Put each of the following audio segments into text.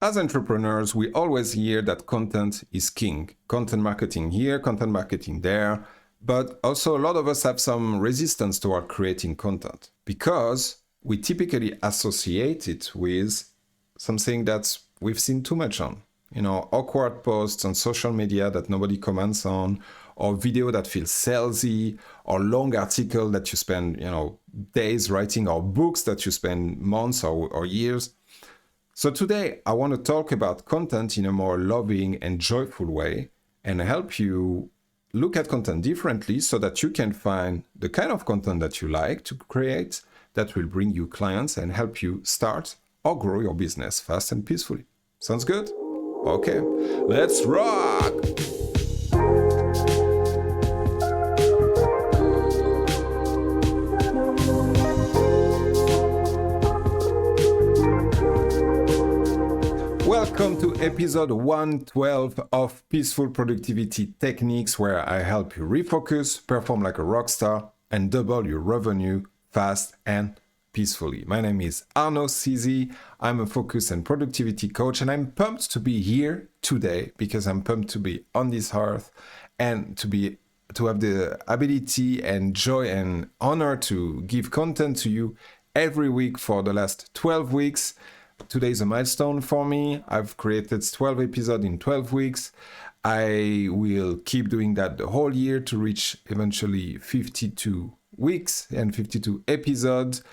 As entrepreneurs, we always hear that content is king. Content marketing here, content marketing there. But also a lot of us have some resistance toward creating content because we typically associate it with something that we've seen too much on. Awkward posts on social media that nobody comments on, or video that feels salesy, or long article that you spend, days writing, or books that you spend months or years. So today I want to talk about content in a more loving and joyful way and help you look at content differently so that you can find the kind of content that you like to create that will bring you clients and help you start or grow your business fast and peacefully. Sounds good? Okay, let's rock! Welcome to episode 112 of Peaceful Productivity Techniques, where I help you refocus, perform like a rock star, and double your revenue fast and peacefully. My name is Arnaud Cizi. I'm a focus and productivity coach, and I'm pumped to be here today because I'm pumped to be on this earth and to have the ability and joy and honor to give content to you every week for the last 12 weeks. Today is a milestone for me. I've created 12 episodes in 12 weeks. I will keep doing that the whole year to reach eventually 52 weeks and 52 episodes.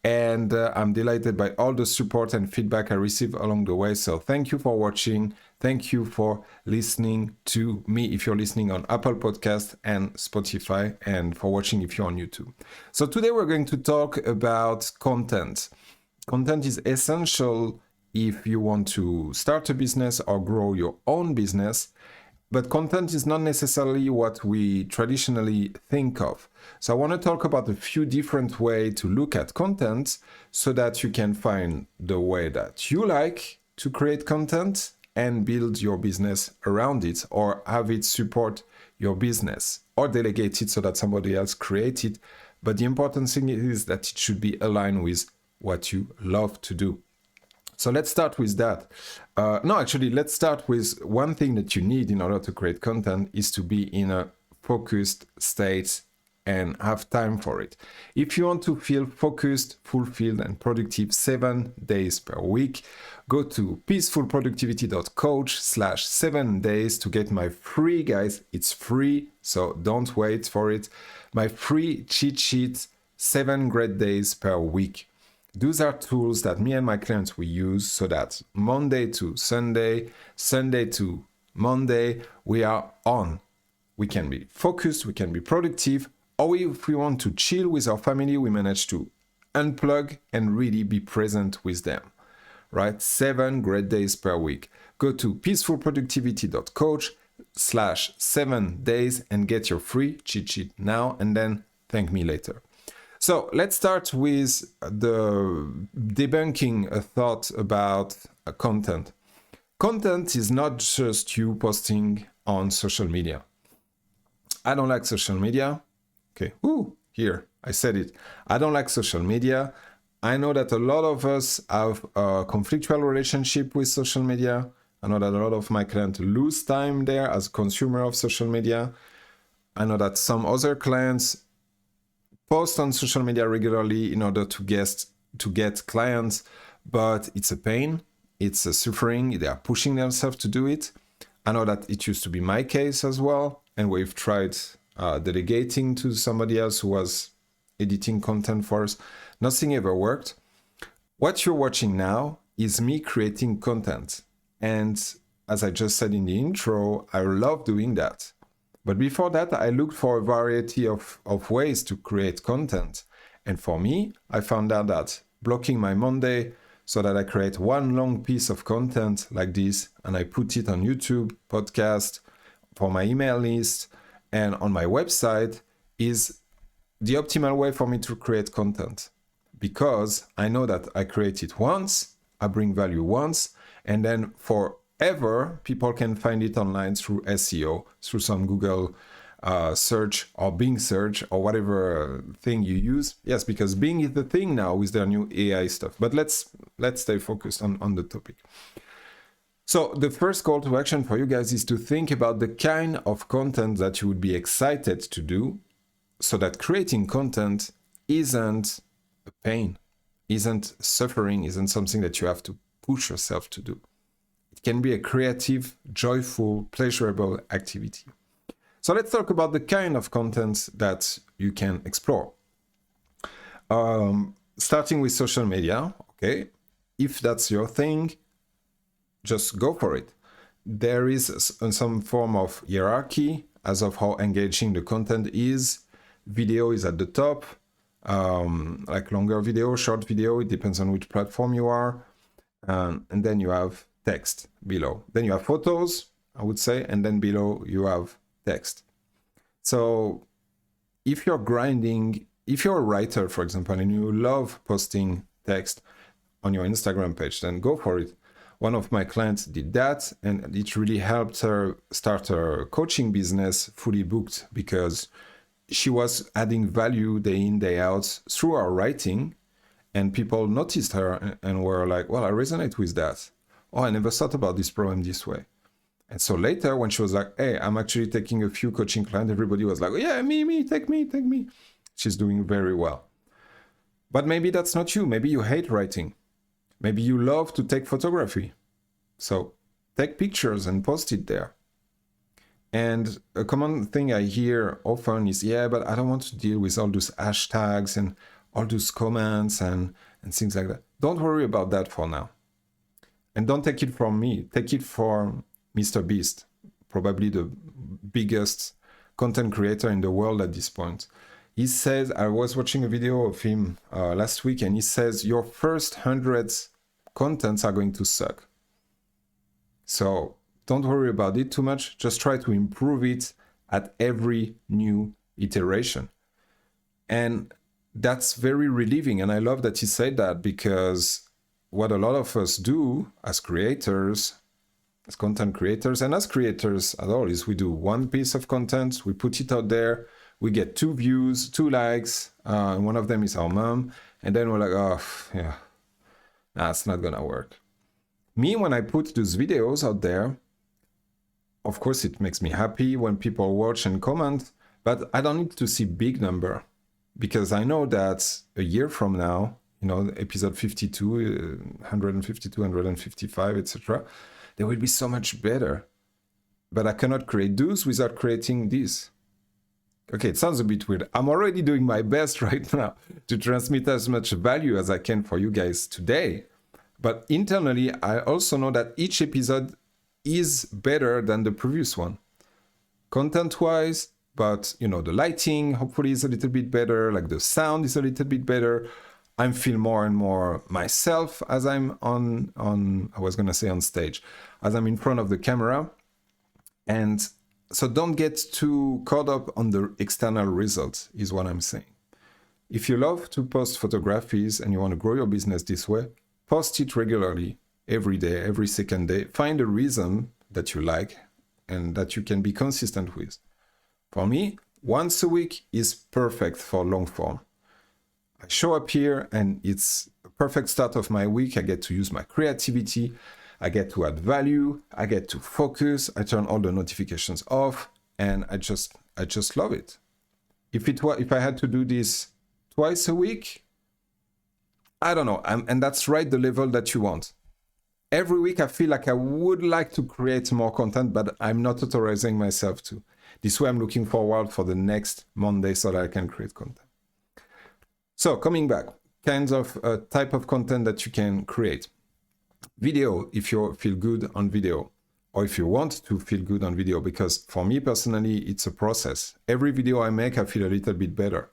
And I'm delighted by all the support and feedback I receive along the way. So thank you for watching. Thank you for listening to me if you're listening on Apple Podcast and Spotify, and for watching if you're on YouTube. So today we're going to talk about content. Content is essential if you want to start a business or grow your own business, but content is not necessarily what we traditionally think of. So I want to talk about a few different ways to look at content so that you can find the way that you like to create content and build your business around it, or have it support your business, or delegate it so that somebody else creates it. But the important thing is that it should be aligned with what you love to do. So let's start with that. Let's start with one thing that you need in order to create content is to be in a focused state and have time for it. If you want to feel focused, fulfilled, and productive 7 days per week, go to peacefulproductivity.coach/7 days to get my free, guys, it's free, so don't wait for it, my free cheat sheet, 7 great days per week. Those are tools that me and my clients we use so that Monday to Sunday, Sunday to Monday, we are on. We can be focused, we can be productive, or if we want to chill with our family, we manage to unplug and really be present with them, right? 7 great days per week. Go to peacefulproductivity.coach/7 days and get your free cheat sheet now, and then thank me later. So let's start with the debunking a thought about content. Content is not just you posting on social media. I don't like social media. Okay, here, I said it. I don't like social media. I know that a lot of us have a conflictual relationship with social media. I know that a lot of my clients lose time there as a consumer of social media. I know that some other clients post on social media regularly in order to get clients, but it's a pain, it's a suffering, they are pushing themselves to do it. I know that it used to be my case as well, and we've tried delegating to somebody else who was editing content for us. Nothing ever worked. What you're watching now is me creating content, and as I just said in the intro, I love doing that. But before that, I looked for a variety of ways to create content. And for me, I found out that blocking my Monday so that I create one long piece of content like this, and I put it on YouTube, podcast, for my email list, and on my website is the optimal way for me to create content. Because I know that I create it once, I bring value once, and then forever, people can find it online through SEO, through some Google search or Bing search or whatever thing you use. Yes, because Bing is the thing now with their new AI stuff. But let's stay focused on the topic. So the first call to action for you guys is to think about the kind of content that you would be excited to do, so that creating content isn't a pain, isn't suffering, isn't something that you have to push yourself to do. It can be a creative, joyful, pleasurable activity. So let's talk about the kind of content that you can explore. Starting with social media, okay? If that's your thing, just go for it. There is some form of hierarchy as of how engaging the content is. Video is at the top, like longer video, short video, it depends on which platform you are. And then you have text below. Then you have photos, I would say, and then below you have text. So if you're grinding, if you're a writer, for example, and you love posting text on your Instagram page, then go for it. One of my clients did that, and it really helped her start her coaching business fully booked, because she was adding value day in, day out through her writing, and people noticed her and were like, well, I resonate with that. Oh, I never thought about this problem this way. And so later, when she was like, hey, I'm actually taking a few coaching clients, everybody was like, oh, yeah, me, take me. She's doing very well. But maybe that's not you. Maybe you hate writing. Maybe you love to take photography. So take pictures and post it there. And a common thing I hear often is, yeah, but I don't want to deal with all those hashtags and all those comments and things like that. Don't worry about that for now. And don't take it from me. Take it from Mr. Beast, probably the biggest content creator in the world at this point. He says, I was watching a video of him last week, and he says, your first 100 contents are going to suck. So don't worry about it too much. Just try to improve it at every new iteration. And that's very relieving. And I love that he said that, because what a lot of us do as creators, as content creators, and as creators at all, is we do one piece of content, we put it out there, we get 2 views, 2 likes, and one of them is our mom, and then we're like, oh, yeah, it's not gonna work. Me, when I put those videos out there, of course it makes me happy when people watch and comment, but I don't need to see big number, because I know that a year from now, episode 52, 152, 155, etc., they will be so much better. But I cannot create those without creating this. Okay, it sounds a bit weird. I'm already doing my best right now to transmit as much value as I can for you guys today. But internally, I also know that each episode is better than the previous one. Content-wise, but the lighting hopefully is a little bit better, like the sound is a little bit better. I feel more and more myself as I'm on stage, as I'm in front of the camera. And so don't get too caught up on the external results, is what I'm saying. If you love to post photographies and you want to grow your business this way, post it regularly, every day, every second day. Find a rhythm that you like and that you can be consistent with. For me, once a week is perfect for long form. I show up here and it's a perfect start of my week. I get to use my creativity. I get to add value. I get to focus. I turn all the notifications off, and I just love it. If I had to do this twice a week, I don't know. And that's right the level that you want. Every week I feel like I would like to create more content, but I'm not authorizing myself to. This way I'm looking forward for the next Monday so that I can create content. So coming back, kinds of type of content that you can create. Video, if you feel good on video, or if you want to feel good on video, because for me personally, it's a process. Every video I make, I feel a little bit better.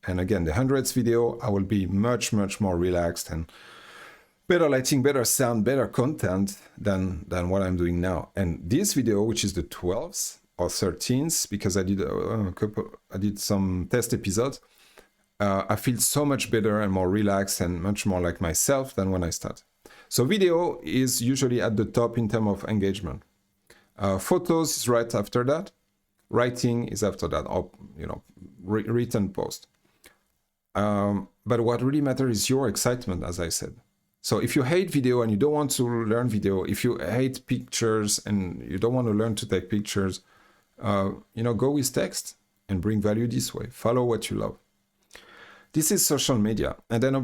And again, the 100th video, I will be much, much more relaxed and better lighting, better sound, better content than what I'm doing now. And this video, which is the 12th or 13th, because I did some test episodes, I feel so much better and more relaxed and much more like myself than when I started. So video is usually at the top in terms of engagement. Photos is right after that. Writing is after that, or written post. But what really matters is your excitement, as I said. So if you hate video and you don't want to learn video, if you hate pictures and you don't want to learn to take pictures, go with text and bring value this way. Follow what you love. This is social media. And then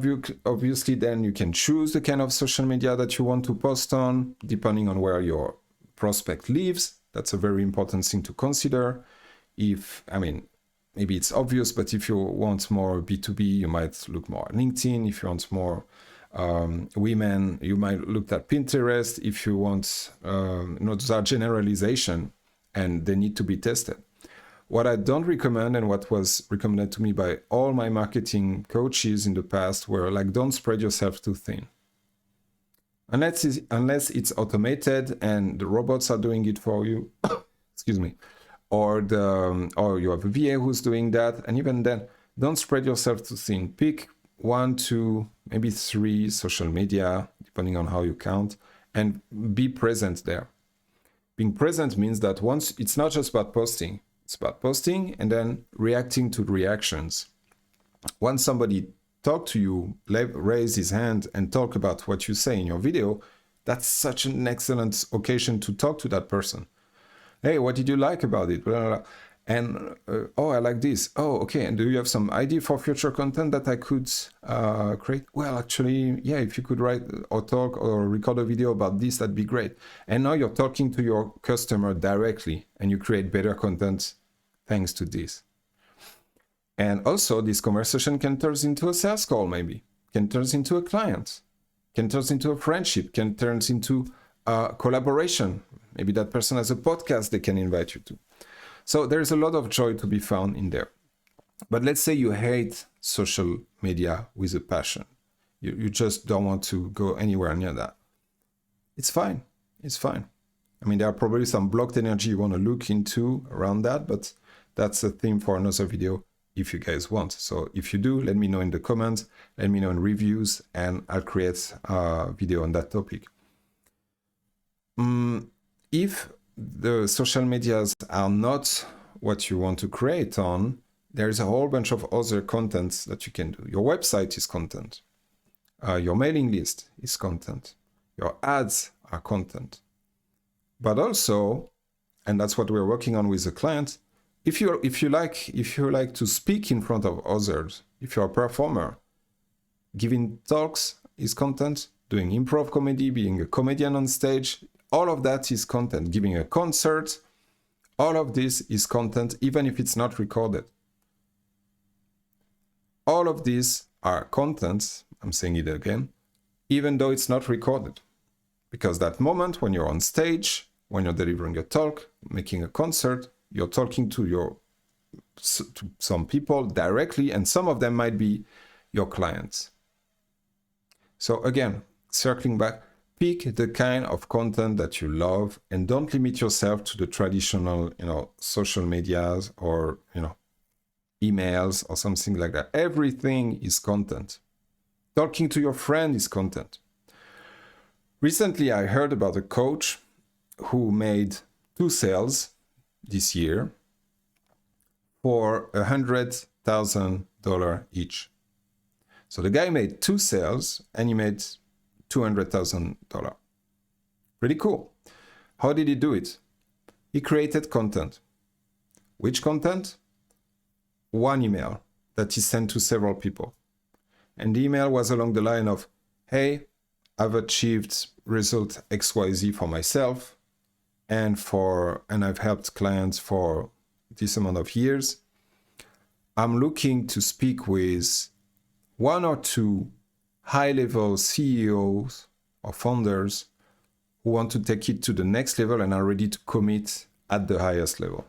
obviously then you can choose the kind of social media that you want to post on, depending on where your prospect lives. That's a very important thing to consider. Maybe it's obvious, but if you want more B2B, you might look more at LinkedIn. If you want more women, you might look at Pinterest. If you want, those are generalization and they need to be tested. What I don't recommend, and what was recommended to me by all my marketing coaches in the past, were like, don't spread yourself too thin. Unless it's automated and the robots are doing it for you, excuse me, or you have a VA who's doing that, and even then, don't spread yourself too thin. Pick 1, 2, maybe 3 social media, depending on how you count, and be present there. Being present means that once it's not just about posting. It's about posting and then reacting to reactions. Once somebody talk to you, raise his hand and talk about what you say in your video, that's such an excellent occasion to talk to that person. Hey, what did you like about it? Blah, blah, blah. And, I like this. Oh, okay. And do you have some idea for future content that I could create? Well, actually, yeah, if you could write or talk or record a video about this, that'd be great. And now you're talking to your customer directly and you create better content thanks to this. And also this conversation can turn into a sales call, maybe, can turn into a client, can turn into a friendship, can turn into a collaboration. Maybe that person has a podcast they can invite you to. So there's a lot of joy to be found in there. But let's say you hate social media with a passion. You just don't want to go anywhere near that. It's fine. It's fine. I mean, there are probably some blocked energy you want to look into around that, but that's a theme for another video if you guys want. So if you do, let me know in the comments, let me know in reviews, and I'll create a video on that topic. If the social medias are not what you want to create on, there's a whole bunch of other contents that you can do. Your website is content. Your mailing list is content. Your ads are content. But also, and that's what we're working on with the client, if you like to speak in front of others, if you're a performer, giving talks is content, doing improv comedy, being a comedian on stage, all of that is content. Giving a concert, all of this is content, even if it's not recorded. All of these are contents, I'm saying it again, even though it's not recorded. Because that moment when you're on stage, when you're delivering a talk, making a concert, you're talking to some people directly, and some of them might be your clients. So again, circling back, pick the kind of content that you love and don't limit yourself to the traditional, social medias or, emails or something like that. Everything is content. Talking to your friend is content. Recently, I heard about a coach who made 2 sales this year for $100,000 each. So the guy made 2 sales and he made $200,000. Pretty cool. How did he do it? He created content. Which content? One email that he sent to several people. And the email was along the line of, hey, I've achieved result XYZ for myself and I've helped clients for this amount of years. I'm looking to speak with 1 or 2 high-level CEOs or founders who want to take it to the next level and are ready to commit at the highest level.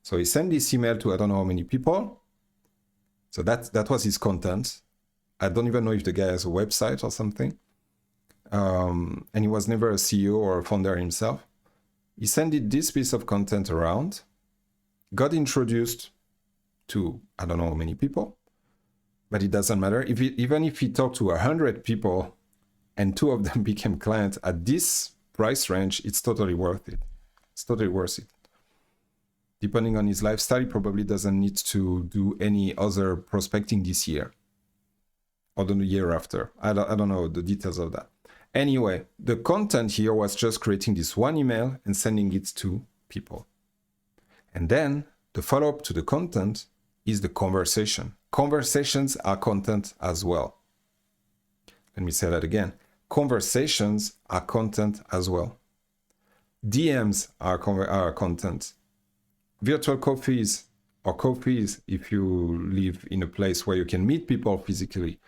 So he sent this email to I don't know how many people. So that was his content. I don't even know if the guy has a website or something. And he was never a CEO or a founder himself. He sent this piece of content around, got introduced to I don't know how many people, but it doesn't matter. Even if he talked to 100 people and 2 of them became clients at this price range, it's totally worth it. It's totally worth it. Depending on his lifestyle, he probably doesn't need to do any other prospecting this year. or the year after. I don't know the details of that. Anyway, the content here was just creating this one email and sending it to people. And then the follow-up to the content is the conversation. Conversations are content as well. Let me say that again. Conversations are content as well. DMs are content. Virtual coffees or coffees, if you live in a place where you can meet people physically.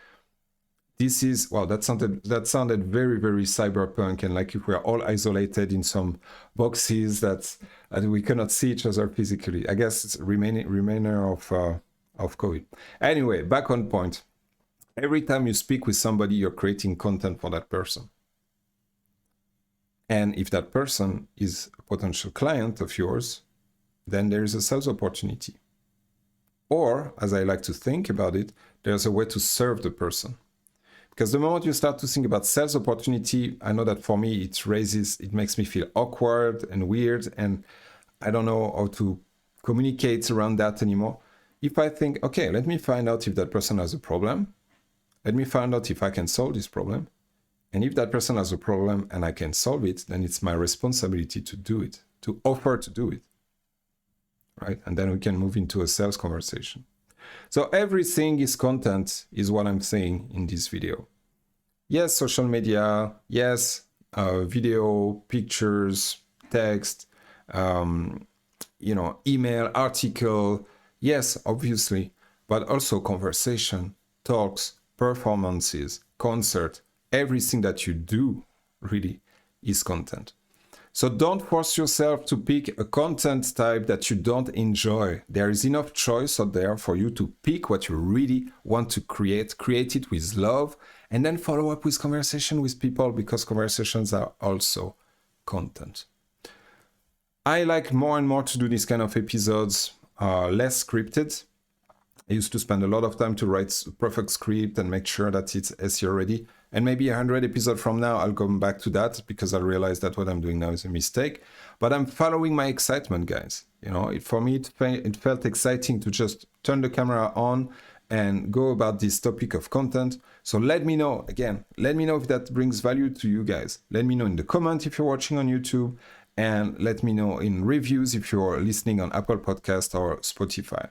This is, wow, that sounded very, very cyberpunk, and like if we're all isolated in some boxes that we cannot see each other physically. I guess it's remainder of COVID. Anyway, back on point. Every time you speak with somebody, you're creating content for that person. And if that person is a potential client of yours, then there is a sales opportunity. Or, as I like to think about it, there's a way to serve the person. Because the moment you start to think about sales opportunity, I know that for me, it makes me feel awkward and weird, and I don't know how to communicate around that anymore. If I think, okay, let me find out if that person has a problem. Let me find out if I can solve this problem. And if that person has a problem and I can solve it, then it's my responsibility to do it, to offer to do it, right? And then we can move into a sales conversation. So everything is content, is what I'm saying in this video. Yes, social media, yes, video, pictures, text, email, article, yes, obviously, but also conversation, talks, performances, concert, everything that you do really is content. So don't force yourself to pick a content type that you don't enjoy. There is enough choice out there for you to pick what you really want to create it with love, and then follow up with conversation with people, because conversations are also content. I like more and more to do these kind of episodes, less scripted. I used to spend a lot of time to write a perfect script and make sure that it's SEO ready. And maybe 100 episodes from now, I'll come back to that, because I realize that what I'm doing now is a mistake. But I'm following my excitement, guys. For me, it felt exciting to just turn the camera on and go about this topic of content. So let me know, if that brings value to you guys. Let me know in the comment if you're watching on YouTube, and let me know in reviews if you're listening on Apple Podcast or Spotify.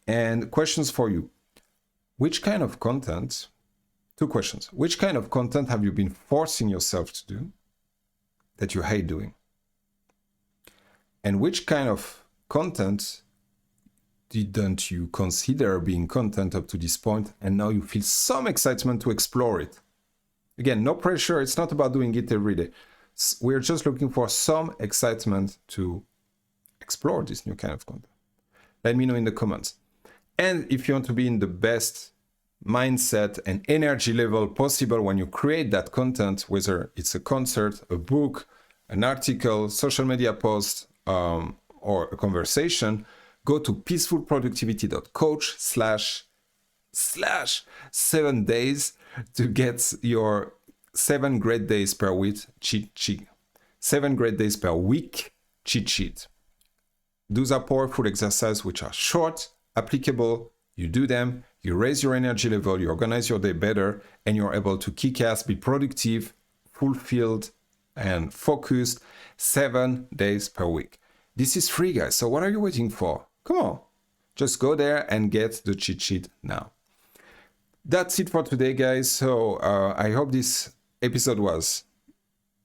And questions for you. Which kind of content, 2 questions. Which kind of content have you been forcing yourself to do that you hate doing? And which kind of content didn't you consider being content up to this point, and now you feel some excitement to explore it? Again, no pressure. It's not about doing it every day. We're just looking for some excitement to explore this new kind of content. Let me know in the comments. And if you want to be in the best mindset and energy level possible when you create that content, whether it's a concert, a book, an article, social media post, or a conversation, go to peacefulproductivity.coach/7 days to get your 7 great days per week cheat sheet. 7 great days per week cheat sheet. Those are powerful exercises which are short, applicable. You do them, you raise your energy level, you organize your day better, and you're able to kick ass, be productive, fulfilled, and focused 7 days per week. This is free, guys. So what are you waiting for? Come on. Just go there and get the cheat sheet now. That's it for today, guys. So I hope this episode was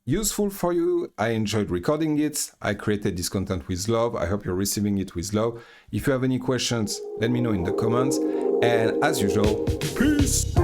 useful for you. I enjoyed recording it. I created this content with love. I hope you're receiving it with love. If you have any questions, let me know in the comments. And as usual, peace!